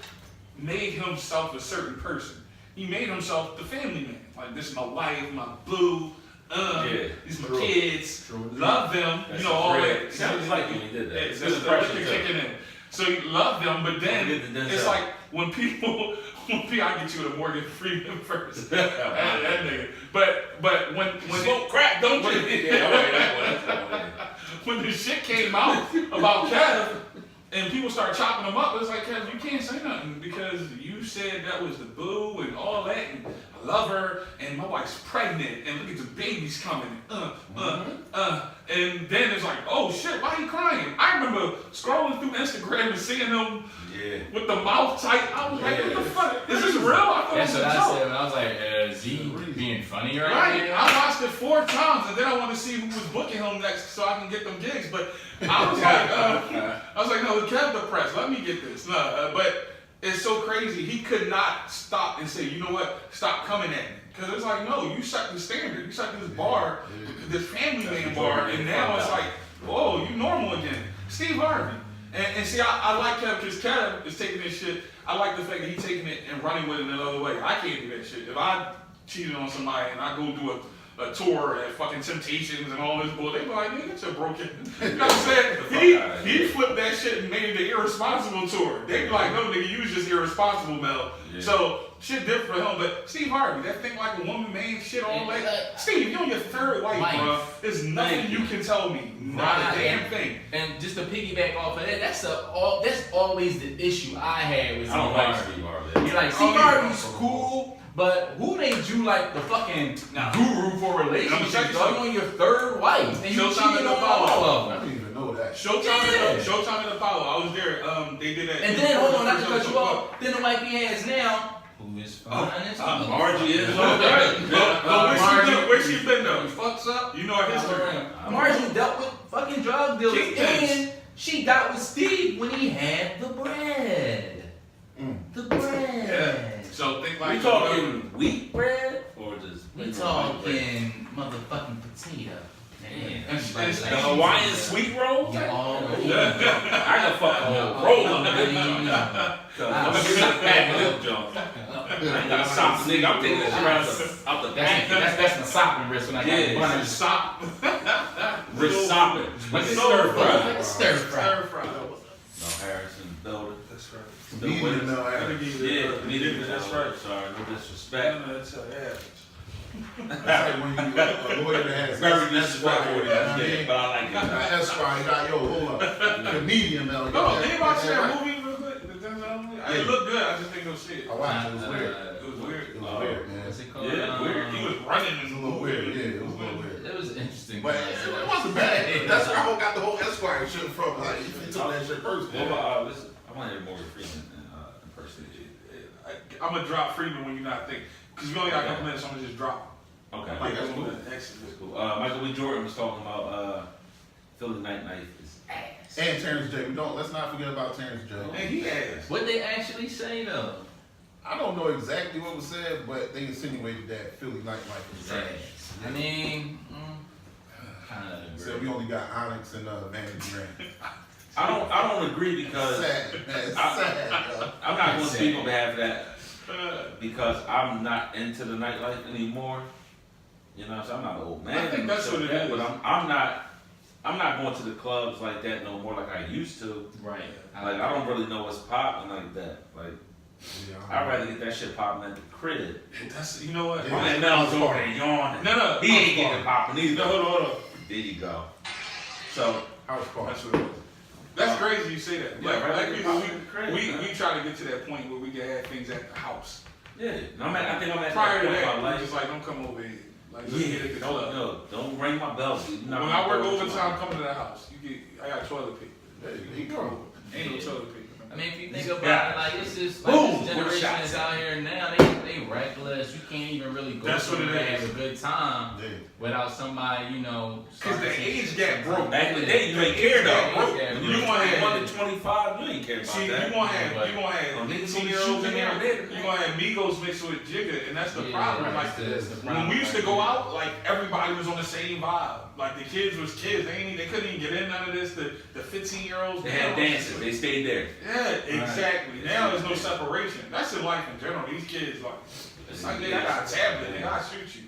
made himself a certain person. He made himself the family man. Like, this is my wife, my boo. These are my kids. Love them. That's all that. Sounds like when he did that. It's the pressure kicking in. So you love them, but then it's like when people I get you to Morgan Freeman first. that nigga. But when smoke crack, don't you? When the shit came out about Kev and people start chopping him up, it's like, Kev, you can't say nothing because you said that was the boo and all that, and I love her, and my wife's pregnant, and look at the babies coming, and then it's like, oh shit, why are you crying? I remember scrolling through Instagram and seeing them with the mouth tight. I was like, what the fuck? Is this real? I thought that's it was what a I joke. said when I was like, is he being funny right now? I watched it 4 times, and then I wanted to see who was booking him next so I can get them gigs. But I was like, no, Kev depressed. Let me get this. But it's so crazy. He could not stop and say, you know what? Stop coming at me. Because it's like, no, you set the standard. You set this bar, this family man bar, and now it's like, whoa, you normal again. Steve Harvey. And see, I like Kev because Kev is taking this shit. I like the fact that he's taking it and running with it another way. I can't do that shit. If I cheated on somebody and I go do a tour at fucking Temptations and all this bull, they be like, nigga, get your broken. You know what I'm saying? He flipped that shit and made it the irresponsible tour. They be like, no, nigga, you was just irresponsible, Mel. Yeah. So shit different for him. But Steve Harvey, that thing like a woman, man, shit, all that. Steve, you're on your 3rd wife, bro. There's nothing you can tell me. Not a damn thing. And just to piggyback off of that, that's always the issue I had with Steve Harvey. I don't like Steve Harvey. You're like, Steve Harvey's cool. But who made you like the fucking guru for relationships? Dog, you on your 3rd wife, and you cheating on all of them. I didn't even know that. Showtime and Apollo. I was there. They did that. And then hold on, not to cut you off. Then the wife he has now, who is fine? Margie is alright. Where she been though? Fucks up. You know her history. Margie dealt with fucking drug dealers, and she got with Steve when he had the bread. The bread. Yeah. So think like we talking wheat bread or just we talking motherfucking potato. Man, the Hawaiian sweet roll? I can fuck a whole roll on it. ain't got a sop, nigga. I'm taking that shit out the pack. That's my sopping wrist when I got the bun. Sop. Wrist sopping. Like a stir fry. Like a stir fry. Stir fry. Mel Harris in the building. That's right. Still with us. Yeah, That's right. Sorry, no disrespect. That's yeah. That's like when you a lawyer that has Very disrespectful with that Esquire, shit, but I like it. Esquire, you got, yo, hold up. Comedian, Mel. No, anybody see that movie real quick? It looked good, I just think no shit. I watched it, it was weird. It was weird. It was weird, man. What's it called? Yeah, weird. He was running in It the was a little weird, yeah, it was a little weird. It was interesting. But it wasn't bad. That's where I got the whole Esquire shit from. Like, he took that shit personally. What about listen? I want to hear Morgan Freeman impersonation. I'm gonna drop Freeman when you're not thinking. Because we only got a couple minutes, so I'm gonna just drop him. Okay, Like, that's cool. Excellent. That's cool. Michael B. Jordan was talking about Philly Night Knife is ass. And Terrence J. Let's not forget about Terrence J. And he asked. What they actually say though? I don't know exactly what was said, but they insinuated that Philly nightlife is trash. I mean, kind of So we only got Onyx and Vanity Grant. I don't agree because Sad, man. It's sad, yo. I'm not going to speak on behalf of that because I'm not into the nightlife anymore. You know what I'm saying? I'm not an old man. I think that's what it is. But I'm not going to the clubs like that no more like I used to. right. Like I don't really know what's popping like that. Like Yeah, I'd rather get that shit popping at the crib. That's, you know what? Yeah. My man Mel's over there yawning. No. He ain't getting it popping either. Hold on. There you go. So House party. That's what it was. That's crazy you say that. Yeah, Like, right. black people, Crazy, we man. try to get to that point where we can have things at the house. yeah, no, I think I'm at Prior to that point in that, my we life. just like, don't come over here. Like, let's Yeah, get at the club. don't ring my bell. When I work overtime, come to the house. I got toilet paper. Hey, he come. Ain't no toilet paper. I mean, if you think about Yeah. it, like it's just like Boom! this What a generation shot. that's out here now, they reckless. You can't even really go That's what somewhere it and is. have a good time Yeah. without somebody, Because the age gap broke. Back in the day, you ain't care though. Yeah, Bro. yeah, When bro. you want Yeah. 1 to 25, you ain't care about See, that. you gonna have Oh, niggas 18-year-olds in there. there. You gonna have Migos mixed with Jigga, and that's the Yeah, problem. right. Like That's the when problem we used to right go there. out, like everybody was on the same vibe. Like the kids was kids. They couldn't even get in none of this. The 15-year-olds. They had dances. They stayed there. Yeah, exactly. Now there's no separation. That's in life in general. These kids like, it's like they got a tablet. They gotta shoot you.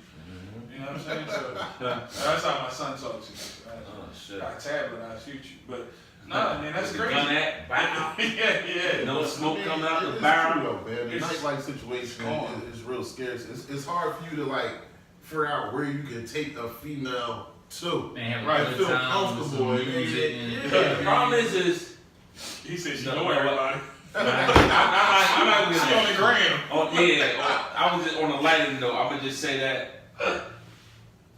You know what I'm saying? So that's how my son talks to me. Oh shit. Got a tablet, I shoot you. But nah, man, that's The crazy. gun at, bow. yeah. No smoke coming out the It's barrel. true, though, man. The It's nightlife situation gone. is real scarce. It's hard for you to like figure out where you can take a female to. Man, have a Right, good feel time with comfortable some and music yeah. and- The problem is He said she No, know no, everybody. I'm not gonna She on the gram. I was just on a lighter note. I'm gonna just say that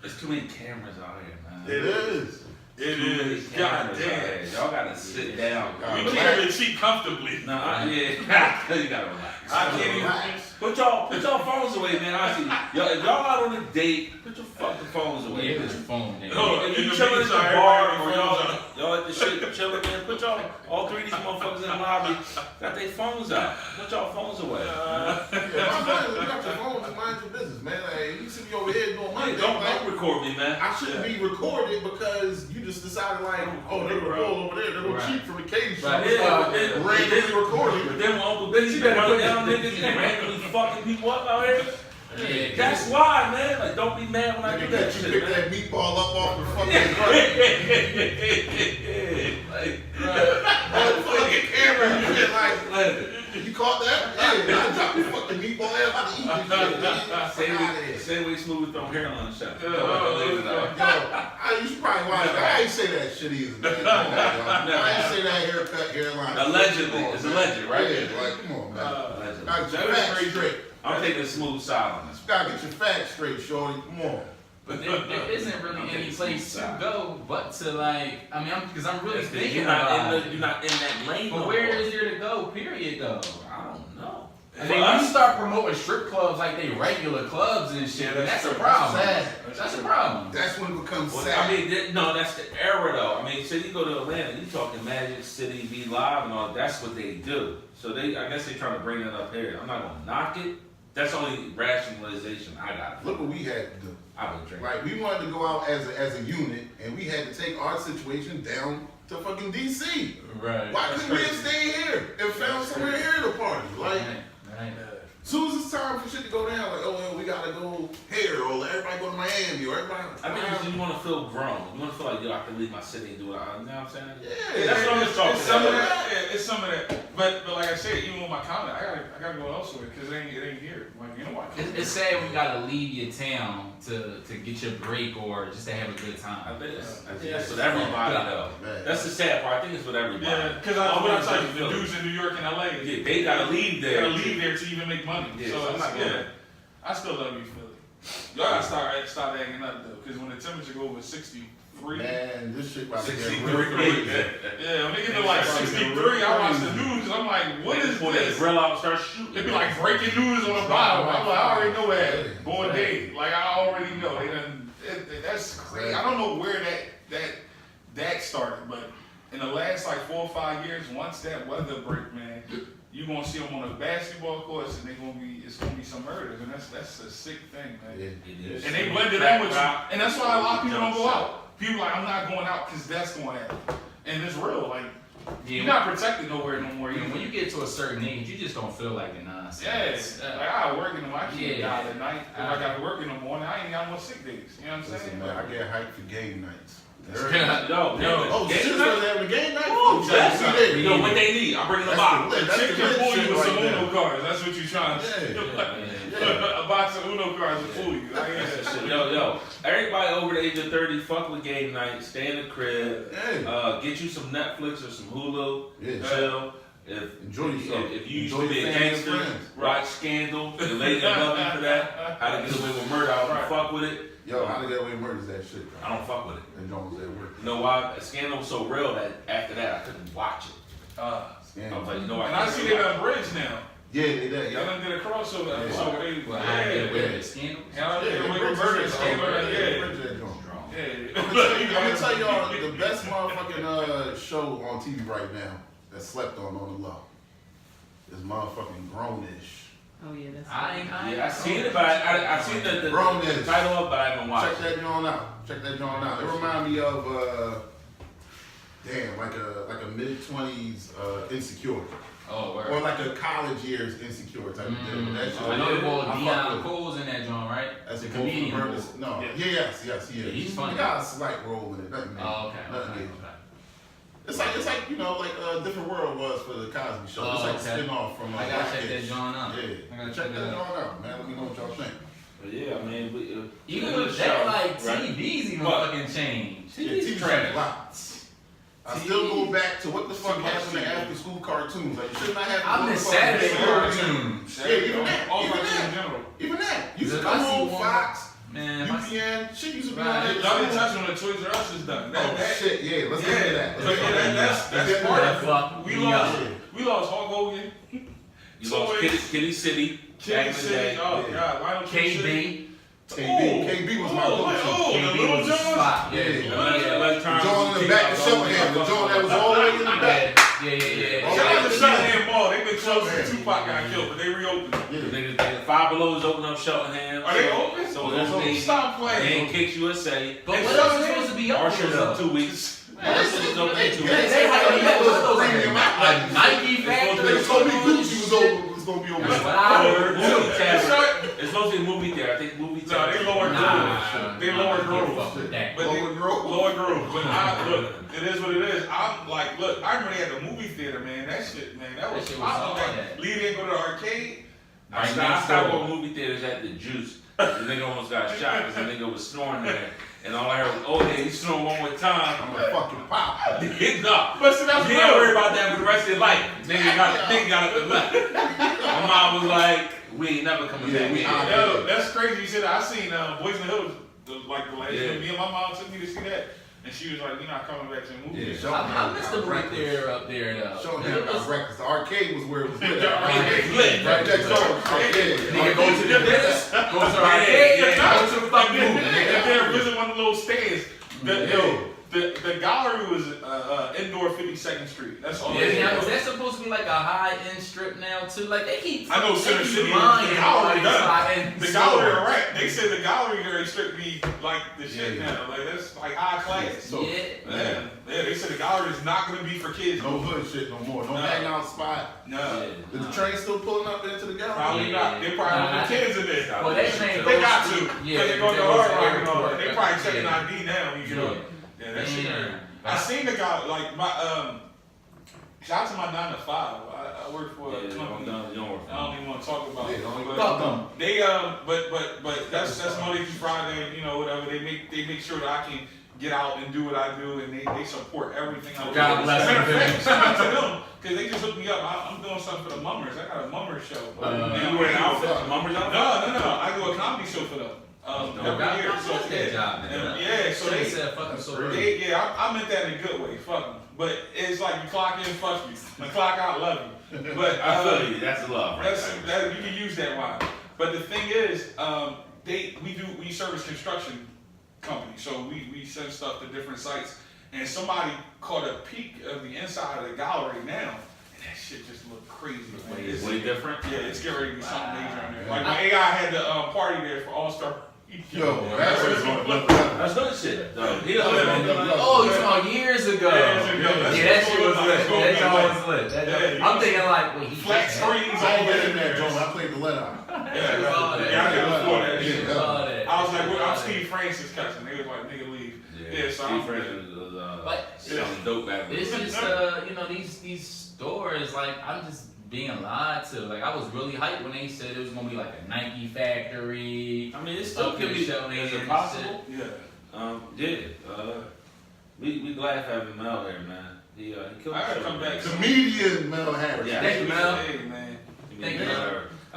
there's too many cameras out here, man. It is. It Too many is. God cameras out damn. here. Y'all gotta sit down. You can't even cheat comfortably. No, you gotta relax. I can't even. Put y'all phones away, man. Honestly, y'all, if y'all out on a date, put your fucking phones away. Yeah, put your phone down. Oh, If in you the chilling at the meantime, bar everybody or phones y'all at the shit chilling, man, put y'all all three of these motherfuckers in the lobby got their phones out. Put y'all phones away. Yeah, my man, you got your phone to mind your business, man. Like, you see me over here doing my Hey, thing. don't like, record me, man. I shouldn't be recorded because you just decided like, oh, they're gonna roll over there, they're gonna Right. cheat from the cage. Right, So yeah, I'm but then- randomly recording. But then when Uncle Benji been running down niggas and randomly fucking people up out here, Yeah, that's why, man. Like, don't be mad when I do Nigga, that you shit, pick man. that meatball up off the fucking ground. Like, Fucking camera, you get like, like, you caught that? Yeah, I dropped the fucking meatball after the eating shit. Same way Smooth throw hairline shot. Yeah, Yo, you should probably watch that. I ain't say that shit either, man. Come on, y'all. I ain't say that haircut, hairline. Allegedly. Come on, It's man. alleged, right? Yeah, like, come on, man. Allegedly. Gotta get your facts straight. I'm taking a smooth side on this. Gotta get your facts straight, shorty. Come on. But there isn't really any place to go but to like, I mean, because I'm really thinking You're not about in it. you're not in that lane. But no where more. is there to go, period, though? I don't know. I mean, when you start promoting strip clubs like they regular clubs and shit, Yeah, that's a true. problem. Sad. That's a problem. That's when it becomes Well, sad. I mean, no, that's the era though. I mean, so you go to Atlanta, you talking Magic City, Be Live, and all. That's what they do. So I guess they trying to bring that up here. I'm not gonna knock it. That's only rationalization I got. Look what we had to do. I would drink. Like, we wanted to go out as a unit, and we had to take our situation down to fucking DC. Right. Why couldn't we have stayed here and found somewhere here to party? Like, Right. soon as it's time go down like, oh, well, we gotta go here, or everybody go to Miami, or everybody. I think it's you want to feel grown. You want to feel like, yo, I can leave my city and do what I, you know what I'm saying? Yeah, That's what I'm just talking It's some of about. that. Yeah, it's some of that. But like I said, even with my comment, I gotta go elsewhere because it ain't here. Like, you know what? It's sad when you gotta leave your town to get your break or just to have a good time. I think that's with everybody though. Man. That's the sad part. I think it's with everybody. Yeah, because All I the tell you, feel the it. dudes in New York and LA, Yeah, they gotta leave they there. gotta leave there to even make money. Yeah, so so I'm it's, not going. yeah, I still love you, Philly. Y'all gotta start acting up though, because when the temperature go over 63, Man, this shit about to get 63 real crazy. yeah, when they get to like 63, I watch the news and I'm like, what is Pull that this? grill out and start shooting. It'd be like breaking news on the bottom. I'm like, I already know that. Going day, like I already know. They done. That's crazy. I don't know where that started, but in the last like 4 or 5 years, once that weather break, man, you gonna see them on the basketball courts, and it's gonna be some murders, and that's a sick thing, man. Yeah. And they blend it in with you, and that's why a lot of people don't go out. People like, I'm not going out because that's going to happen, and it's real. Like you're not protected nowhere no more. When you get to a certain age, you just don't feel like the nonsense. Yeah, like I work in the morning, I can't Yeah. die at night. If I got to work in the morning, I ain't got no sick days. You know what I'm Listen, saying? man, I get hyped for game nights. Yo, Oh, game shit, night? was having a game night? Oh, Oh, that's shit, it. yeah. Yo, what they need, I'm bringing them out. That's The chick can fool you with some right Uno there. cards. That's what you're trying to say. A box of Uno cards will fool you. Like, Yo, everybody over the age of 30, fuck with game night, stay in the crib, Yeah. get you some Netflix or some Hulu, Yeah. chill. If Enjoy yourself. If you used Enjoy to be your a family and gangster, friends. watch Scandal, the lady love you for that. How to Get Away with Murder, I don't fuck with it. Yo, How to Get Away with Murder is that shit, bro. I don't fuck with it. And Jones at work. You know why? Scandal was so real that after that I couldn't watch it. I was like, you know what? and I see they done bridge now. Yeah, they did. They Yeah. done did a crossover episode. They, Well, I get away with scandals. How to Yeah, Get Away Bridge with Murder. is- Scandal, yeah, yeah. Bridge that joint. Yeah. I'm gonna tell y'all the best motherfucking show on TV right now that slept on the low is motherfucking Grownish. Oh yeah, that's. Yeah, I seen it, but I seen the Grownish. title of it, but I haven't watched Check it. that joint out. Check that joint out. It remind me of like a mid-20s Insecure. Oh, word. Or like a college years Insecure type of deal. That shit. I know the boy I fuck Deion with it. Cole's in that joint, right? That's the a comedian. comedian. Cole. No, Yeah. yes, he is. Yeah, he's funny. He got a slight role in it. Nothing major. Oh, okay. Nothing Okay. major. It's like you know, like a different world was for the Cosby Show. It's Oh, like okay. a spin-off from. I gotta check that joint out. Yeah, I gotta check check that that joint out, man. Let me know what y'all think. But yeah, I mean, Even the with that, show, like right? TV's even What? fucking changed. Yeah, TV's TV's trash. a lot. I still go back to what the fuck happened to after school cartoons. Like, you should not have. I miss Saturday cartoons. Yeah, even that. All Even cartoons in that. general. Even that. Used to If come I see on one- Fox, Man, my UPN. Shit used to be on Right. there. Y'all didn't touch on the Toys R Us is done. Oh shit, yeah. Let's get into that. But yeah, that's part that of it. fucked We me lost. up. We lost Hulk Hogan. You lost Kitty City. Kitty back in the City. day. Oh Yeah. God, Lionel City. KB. KB was my go-to. Oh, the KB Little was the Johns. spot. Yeah. Electronic The joint in the TV, back I of was always Sheffingham. The fucking joint that was with all the way in the back. Yeah. Shout out to Yeah. Shottenham Mall. They've been closed Yeah. since Tupac got killed, but they reopened. The Yeah. niggas, they, Five Below's open up Cheltenham. Are they open? So Those those things. Stop They playing. ain't Kicks USA. But what else is supposed to be up Our there show's up though? 2 weeks. Man, Our show's open in 2 They weeks. had those Premium like outlets. Nike It's factory. They told me Gucci was over. Was gonna be over. That's what I heard. Movie It's theater. not- It's supposed to be a movie theater. I think movie No, theater. they lower Nah, They lower I can't growth. fuck with that. But Lower growth. Lower growth. But look, it is what it is. I'm like, look, I remember they had the movie theater, man. That shit, man, that was That shit was popping. all That that. Lee didn't go to the arcade. I stopped going to movie theaters at the Juice. The nigga almost got shot because the nigga was snoring there. And all I heard was, oh, yeah, he's snoring one more time. I'm gonna fucking pop. No. But see, that's You ain't worry real. about that for the rest of your life. Nigga got up and left. My mom was like, we ain't never coming Yeah, back we here. out. Yo, that's crazy. You said I seen Boys in the Hood like the last Yeah. year. Me and my mom took me to see that, and she was like, "You're not coming back to the movie." Yeah, I missed the movie theater up there though. Showham got reckless. The arcade was where it was lit. The arcade was lit. Right next door. Arcade. Nigga go to the dentist, go to the arcade, Yeah. go to the fucking movie. And then visit one of the little stands. Yeah. The gallery was indoor 52nd Street. That's all. Yeah, is that supposed to be like a high-end strip now too? Like they keep. I know Center City. The gallery are right. They said the gallery area strip be like the shit now. Like that's like high class. So, yeah. They said the gallery is not gonna be for kids. No hood shit no more. No hangout spot. No. Is the train still pulling up into the gallery? Probably not. They probably want the kids in there. Well, they got to. Because they go to Hard Rock and all that. They probably checking ID now. You know. Yeah, that shit. I seen the guy like my shout out to my 9 to 5. I work for a company. I don't even want to talk about it. But they but that's Monday through Friday. You know, whatever. They make sure that I can get out and do what I do, and they support everything I do. God bless them. Shout out to them because they just hooked me up. I'm doing something for the Mummers. I got a Mummers show. You wear an outfit for Mummers outfit? No. I do a comedy show for them. Every year. So so they said fuck them so early. I meant that in a good way. Fuck them. But it's like you clock in, fuck you. You clock out, love you. But I feel you. That's love. Right? You can use that line. But the thing is, we service construction company, so we send stuff to different sites. And somebody caught a peek of the inside of the gallery now, and that shit just looked crazy. It's way different. Yeah, it's getting ready to be something major in there. Like my AI had the party there for All-Star. Yo, that's good shit. You talking years ago. That shit was lit. That joint was lit. I'm thinking like, wait, flat screens all all in there, Joe. I played the letter. I was like, I'm Steve Francis cousin. They was like, nigga leave. Yeah, so Steve Francis was dope back then. This is these stores, like I'm just being lied to. Like I was really hyped when they said it was gonna be like a Nike factory. I mean, it still could be. Is it possible? Yeah. We glad for having Mel there, man. He killed. I gotta come back. Comedian Mel Harris. Yeah, thank you, Mel. Hey, man. Thank you.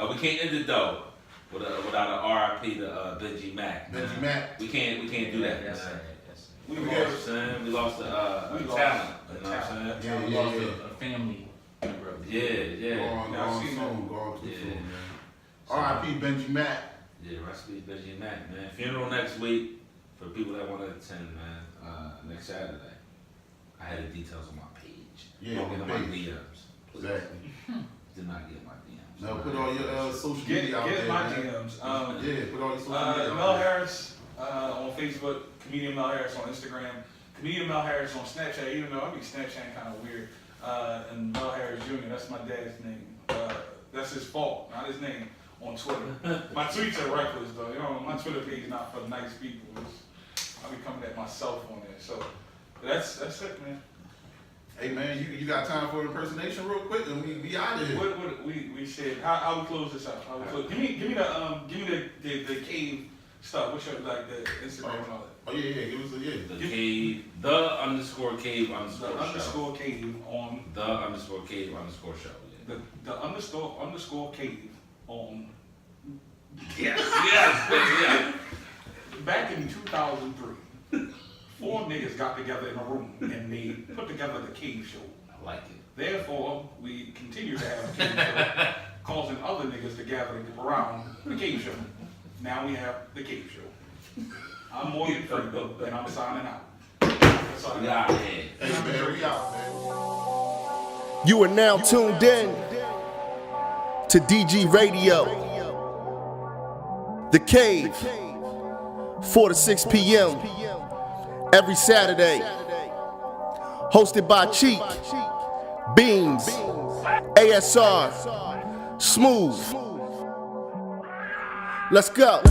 We can't end it though without an RIP to Benji Mack. Benji Mack. We can't do that. Yes, man. We lost a talent. You know what I'm saying? We lost a family. Yeah. Gone too soon, man. R.I.P. Benji Mack. Yeah, recipe Benji Mack, man. Funeral next week for people that want to attend, man. Next Saturday. I had the details on my page. Yeah, don't get on my DMs. Exactly. Did not get my DMs. No, put all your social media out there. Get my man. DMs. Put all your social media out Mel there. Harris on Facebook, comedian Mel Harris on Instagram, comedian Mel Harris on Snapchat. Even though I be Snapchatting kind of weird. And Mel Harris Jr., that's my dad's name. That's his fault, not his name, on Twitter. My tweets are reckless, though. You know, my Twitter page is not for nice people. I'll be coming at myself on there. So that's it, man. Hey, man, you got time for an impersonation real quick, and we out of here. What we said? How we close this out? Give me the cave stuff. What's your like the Instagram and all that? Oh yeah, give us The cave, _cave_show. Cave on The _cave_show. Yeah. The __ cave on. Yes. Back in 2003, 4 niggas got together in a room and they put together the Cave Show. I like it. Therefore, we continue to have a Cave Show, causing other niggas to gather around the Cave Show. Now we have the Cave Show. I'm Morgan Freeman, and I'm signing out. That's all I got. Hey, man, we out, man. You are now tuned in to DG Radio, The Cave, 4 to 6 p.m. every Saturday. Hosted by Cheek, Beans, ASR, Smooth. Let's go.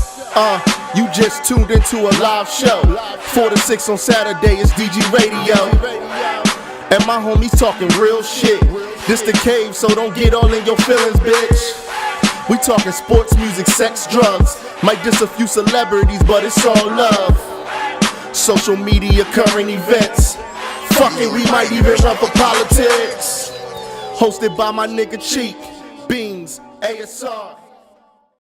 You just tuned into a live show. 4 to 6 on Saturday, it's DG Radio. And my homies talking real shit. This the cave, so don't get all in your feelings, bitch. We talking sports, music, sex, drugs. Might diss a few celebrities, but it's all love. Social media, current events. Fuck it, we might even run for politics. Hosted by my nigga Cheek, Beans, ASR.